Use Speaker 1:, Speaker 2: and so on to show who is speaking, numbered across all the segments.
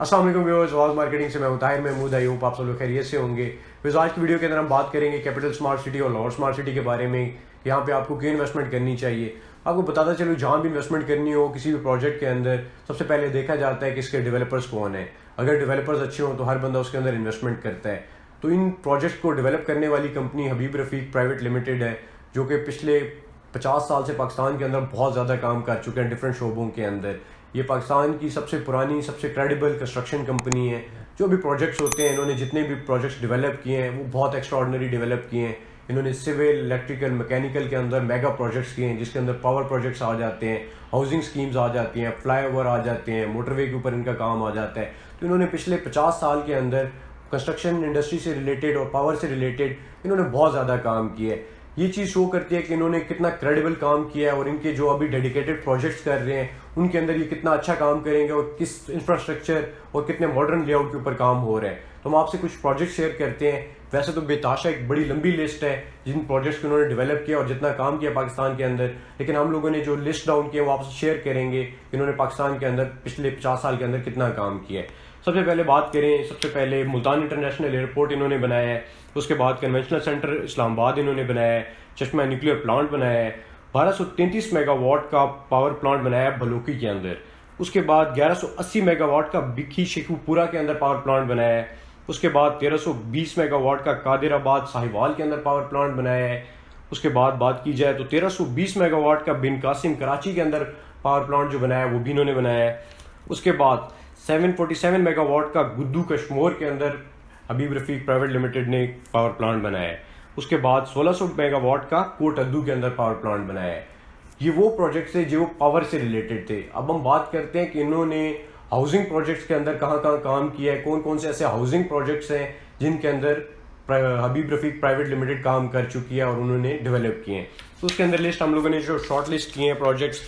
Speaker 1: अस्सलाम वालेकुम viewers, was marketing से मैं ताहिर महमूद। आई होप आप सब लोग खैरियत से होंगे। वैसे आज की वीडियो के अंदर हम बात करेंगे कैपिटल स्मार्ट सिटी और लाहौर स्मार्ट सिटी के बारे में। यहाँ पे आपको क्यों इन्वेस्टमेंट करनी चाहिए। आपको बताता चलूँ, जहाँ भी इन्वेस्टमेंट करनी हो किसी भी प्रोजेक्ट के अंदर, सबसे पहले देखा जाता है कि इसके डेवलपर्स कौन है। अगर डेवलपर्स अच्छे हों तो हर बंदा उसके अंदर इन्वेस्टमेंट करता है। तो इन प्रोजेक्ट को डेवलप करने वाली कंपनी हबीब रफ़ीक प्राइवेट लिमिटेड है, जो कि पिछले 50 साल से पाकिस्तान के अंदर बहुत ज़्यादा काम कर चुके हैं डिफरेंट शोबों के अंदर। ये पाकिस्तान की सबसे पुरानी, सबसे क्रेडिबल कंस्ट्रक्शन कंपनी है। जो भी प्रोजेक्ट्स होते हैं, इन्होंने जितने भी प्रोजेक्ट्स डेवलप किए हैं वो बहुत एक्स्ट्राऑर्डिनरी डेवलप किए हैं। इन्होंने सिविल, इलेक्ट्रिकल, मैकेनिकल के अंदर मेगा प्रोजेक्ट्स किए हैं, जिसके अंदर पावर प्रोजेक्ट्स आ जाते हैं, हाउसिंग स्कीम्स आ जाती हैं, फ्लाईओवर आ जाते हैं, मोटरवे के ऊपर इनका काम आ जाता है। तो इन्होंने पिछले 50 साल के अंदर कंस्ट्रक्शन इंडस्ट्री से रिलेटेड और पावर से रिलेटेड इन्होंने बहुत ज़्यादा काम किया है। ये चीज़ शो करती है कि इन्होंने कितना क्रेडिबल काम किया है, और इनके जो अभी डेडिकेटेड प्रोजेक्ट्स कर रहे हैं उनके अंदर ये कितना अच्छा काम करेंगे और किस इंफ्रास्ट्रक्चर और कितने मॉडर्न लेआउट के ऊपर काम हो रहा है। तो हम आपसे कुछ प्रोजेक्ट शेयर करते हैं। वैसे तो बेताशा एक बड़ी लंबी लिस्ट है जिन प्रोजेक्ट्स को उन्होंने डेवलप किया और जितना काम किया पाकिस्तान के अंदर, लेकिन हम लोगों ने जो लिस्ट डाउन किया वो आपसे शेयर करेंगे कि इन्होंने पाकिस्तान के अंदर पिछले 50 साल के अंदर कितना काम किया है। सबसे पहले बात करें, सबसे पहले मुल्तान इंटरनेशनल एयरपोर्ट इन्होंने बनाया है। उसके बाद कन्वेंशनल सेंटर इस्लामाबाद इन्होंने बनाया है। चश्मा न्यूक्लियर प्लांट बनाया है। 1233 मेगावाट का पावर प्लांट बनाया है बलोकी के अंदर। उसके बाद 1180 मेगावाट का बिखी शेखुपुरा के अंदर पावर प्लांट बनाया है। उसके बाद 1320 मेगावाट का कादिराबाद साहिवाल के अंदर पावर प्लांट बनाया है। उसके बाद बात की जाए तो 1320 मेगावाट का बिन कासिम कराची के अंदर पावर प्लांट जो बनाया है वो भी इन्होंने बनाया है। उसके बाद 747 मेगावाट का गुद्दू कश्मीर के अंदर हबीब रफ़ीक प्राइवेट लिमिटेड ने पावर प्लांट बनाया है। उसके बाद 1600 मेगावाट का कोट अद्दू के अंदर पावर प्लांट बनाया है। ये वो प्रोजेक्ट्स है जो पावर से रिलेटेड थे। अब हम बात करते हैं कि इन्होंने हाउसिंग प्रोजेक्ट्स के अंदर कहाँ कहाँ काम किया है, कौन कौन से ऐसे हाउसिंग प्रोजेक्ट्स हैं जिनके अंदर हबीब रफ़ीक प्राइवेट लिमिटेड काम कर चुकी है और उन्होंने डेवलप किए हैं। तो उसके अंदर लिस्ट हम लोगों ने जो शॉर्ट लिस्ट किए हैं प्रोजेक्ट्स,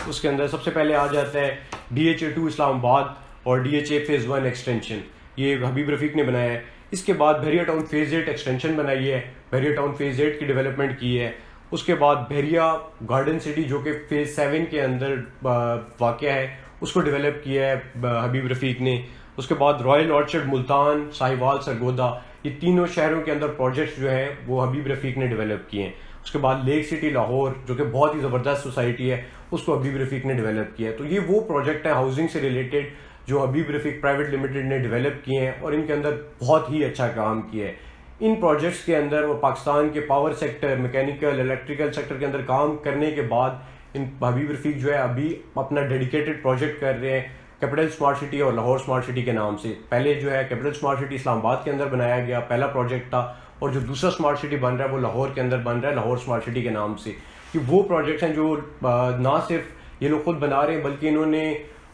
Speaker 1: उसके अंदर सबसे पहले आ जाता है DHA2 इस्लामाबाद और DHA फेज़ 1 एक्सटेंशन, ये हबीब रफ़ीक ने बनाया है। इसके बाद बहरिया टाउन फेज़ 8 एक्सटेंशन बनाई है, बहरिया टाउन फेज़ 8 की डेवलपमेंट की है। उसके बाद बहरिया गार्डन सिटी जो कि फेज़ 7 के अंदर वाक़या है, उसको डेवलप किया है हबीब रफ़ीक ने। उसके बाद रॉयल ऑर्चर्ड मुल्तान, साहिवाल, सरगोदा, ये तीनों शहरों के अंदर प्रोजेक्ट्स जो हैं वो हबीब रफ़ीक ने डेवलप किए हैं। उसके बाद लेक सिटी लाहौर जो कि बहुत ही ज़बरदस्त सोसाइटी है, उसको हबीब रफ़ीक ने डेवलप किया है। तो ये वो प्रोजेक्ट है हाउसिंग से रिलेटेड जो हबीब रफ़ीक प्राइवेट लिमिटेड ने डेवलप किए हैं और इनके अंदर बहुत ही अच्छा काम किया है। इन प्रोजेक्ट्स के अंदर वो पाकिस्तान के power sector, mechanical, electrical sector के अंदर काम करने के बाद इन हबीब रफ़ीक जो है अभी अपना डेडिकेटेड प्रोजेक्ट कर रहे हैं कैपिटल स्मार्ट सिटी और लाहौर स्मार्ट सिटी के नाम से। पहले जो है कैपिटल स्मार्ट सिटी इस्लामाबाद के अंदर बनाया गया, पहला प्रोजेक्ट था, और जो दूसरा स्मार्ट सिटी बन रहा है वो लाहौर के अंदर बन रहा है, लाहौर स्मार्ट सिटी के नाम से। कि वो प्रोजेक्ट्स हैं जो ना सिर्फ ये लोग खुद बना रहे हैं बल्कि इन्होंने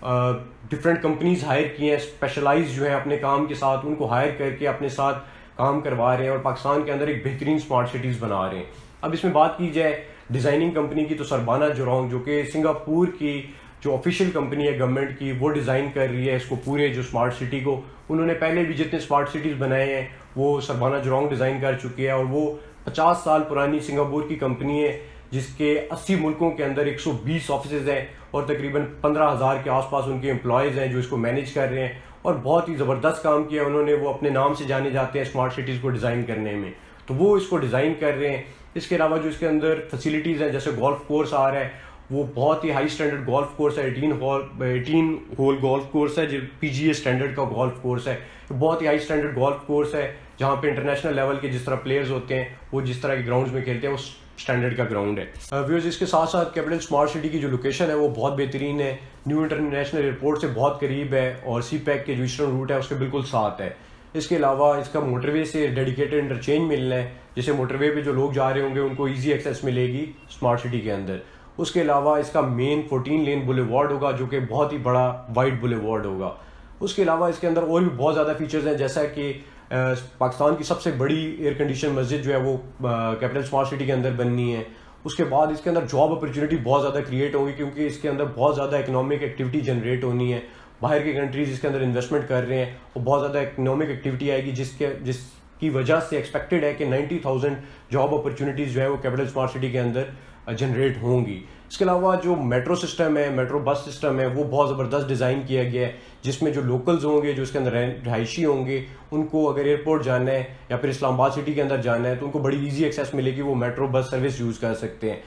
Speaker 1: डिफरेंट कंपनीज हायर की हैं, स्पेशलाइज जो है अपने काम के साथ, उनको हायर करके अपने साथ काम करवा रहे हैं और पाकिस्तान के अंदर एक बेहतरीन स्मार्ट सिटीज़ बना रहे हैं। अब इसमें बात की जाए डिज़ाइनिंग कंपनी की, तो सरबाना जुरांग जो कि सिंगापुर की जो ऑफिशियल कंपनी है गवर्नमेंट की, वो डिज़ाइन कर रही है इसको, पूरे जो स्मार्ट सिटी को। उन्होंने पहले भी जितने स्मार्ट सिटीज़ बनाए हैं वो सरबाना जुरांग डिज़ाइन कर चुकी है, और वो 50 साल पुरानी सिंगापुर की कंपनी है जिसके 80 मुल्कों के अंदर 120 ऑफिस हैं और तकरीबन 15,000 के आसपास उनके एम्प्लॉयज़ हैं जो इसको मैनेज कर रहे हैं। और बहुत ही ज़बरदस्त काम किया उन्होंने, वो अपने नाम से जाने जाते हैं स्मार्ट सिटीज़ को डिज़ाइन करने में। तो वो इसको डिज़ाइन कर रहे हैं। इसके अलावा जो इसके अंदर फैसिलिटीज़ हैं, जैसे गोल्फ कोर्स आ रहा है, वो बहुत ही हाई स्टैंडर्ड गोल्फ कोर्स है, 18 होल गोल्फ कोर्स है जो PGA स्टैंडर्ड का गोल्फ कोर्स है। बहुत ही हाई स्टैंडर्ड गोल्फ कोर्स है जहाँ पे इंटरनेशनल लेवल के जिस तरह प्लेयर्स होते हैं वो जिस तरह के ग्राउंड्स में खेलते हैं उस स्टैंडर्ड का ग्राउंड है। व्यूअर्स, इसके साथ साथ कैपिटल स्मार्ट सिटी की जो लोकेशन है वो बहुत बेहतरीन है, न्यू इंटरनेशनल एयरपोर्ट से बहुत करीब है और CPEC के जो ईस्टर्न रूट है उसके बिल्कुल साथ है। इसके अलावा इसका मोटरवे से डेडिकेटेड इंटरचेंज मिलना है, जैसे मोटरवे पे जो लोग जा रहे होंगे उनको ईजी एक्सेस मिलेगी स्मार्ट सिटी के अंदर। उसके अलावा इसका मेन 14 लेन बुलेवार्ड होगा जो कि बहुत ही बड़ा वाइड बुलेवार्ड होगा। उसके अलावा इसके अंदर और भी बहुत ज़्यादा फीचर्स हैं, जैसा कि पाकिस्तान की सबसे बड़ी एयर कंडीशन मस्जिद जो है वो कैपिटल स्मार्ट सिटी के अंदर बननी है। उसके बाद इसके अंदर जॉब अपॉर्चुनिटी बहुत ज़्यादा क्रिएट होगी क्योंकि इसके अंदर बहुत ज़्यादा इकोनॉमिक एक्टिविटी जनरेट होनी है। बाहर के कंट्रीज इसके अंदर इन्वेस्टमेंट कर रहे हैं और बहुत ज़्यादा इकोनॉमिक एक्टिविटी आएगी जिसकी वजह से एक्सपेक्टेड है कि 90,000 जॉब अपॉर्चुनिटीज़ जो है वो कैपिटल स्मार्ट सिटी के अंदर जनरेट होंगी। इसके अलावा जो मेट्रो सिस्टम है, मेट्रो बस सिस्टम है, वो बहुत ज़बरदस्त डिज़ाइन किया गया है, जिसमें जो लोकल्स होंगे, जो इसके अंदर रहायशी होंगे, उनको अगर एयरपोर्ट जाना है या फिर इस्लामाबाद सिटी के अंदर जाना है तो उनको बड़ी ईजी एक्सेस मिलेगी, वो मेट्रो बस सर्विस यूज़ कर सकते हैं।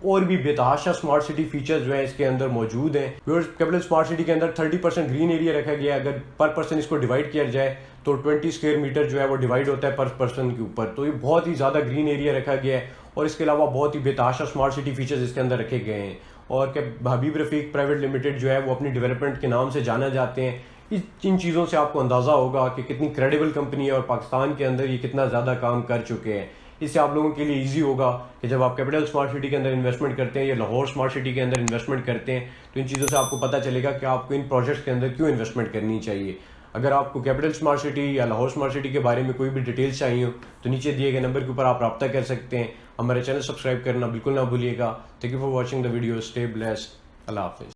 Speaker 1: और भी बेतहाशा स्मार्ट सिटी फीचर्स जो है इसके अंदर मौजूद हैं। कैपिटल स्मार्ट सिटी के अंदर 30% ग्रीन एरिया रखा गया है। अगर पर पर्सन इसको डिवाइड किया जाए तो 20 स्क्वायर मीटर जो है वो डिवाइड होता है पर पर्सन के ऊपर, तो ये बहुत ही ज़्यादा ग्रीन एरिया रखा गया है। और इसके अलावा बहुत ही बेतहाशा स्मार्ट सिटी फीचर्स इसके अंदर रखे गए हैं। और क्या हबीब रफीक प्राइवेट लिमिटेड जो है वो अपनी डेवलपमेंट के नाम से जाना जाते हैं। इन चीज़ों से आपको अंदाज़ा होगा कि कितनी क्रेडिबल कंपनी है और पाकिस्तान के अंदर ये कितना ज़्यादा काम कर चुके हैं। इससे आप लोगों के लिए इजी होगा कि जब आप कैपिटल स्मार्ट सिटी के अंदर इन्वेस्टमेंट करते हैं या लाहौर स्मार्ट सिटी के अंदर इन्वेस्टमेंट करते हैं तो इन चीज़ों से आपको पता चलेगा कि आपको इन प्रोजेक्ट्स के अंदर क्यों इन्वेस्टमेंट करनी चाहिए। अगर आपको कैपिटल स्मार्ट सिटी या लाहौर स्मार्ट सिटी के बारे में कोई भी डिटेल्स चाहिए हो तो नीचे दिए गए नंबर के ऊपर आप रब्ता कर सकते हैं। हमारे चैनल सब्सक्राइब करना बिल्कुल ना भूलिएगा। Thank you for watching the video. Stay blessed. अल्लाह हाफिज़।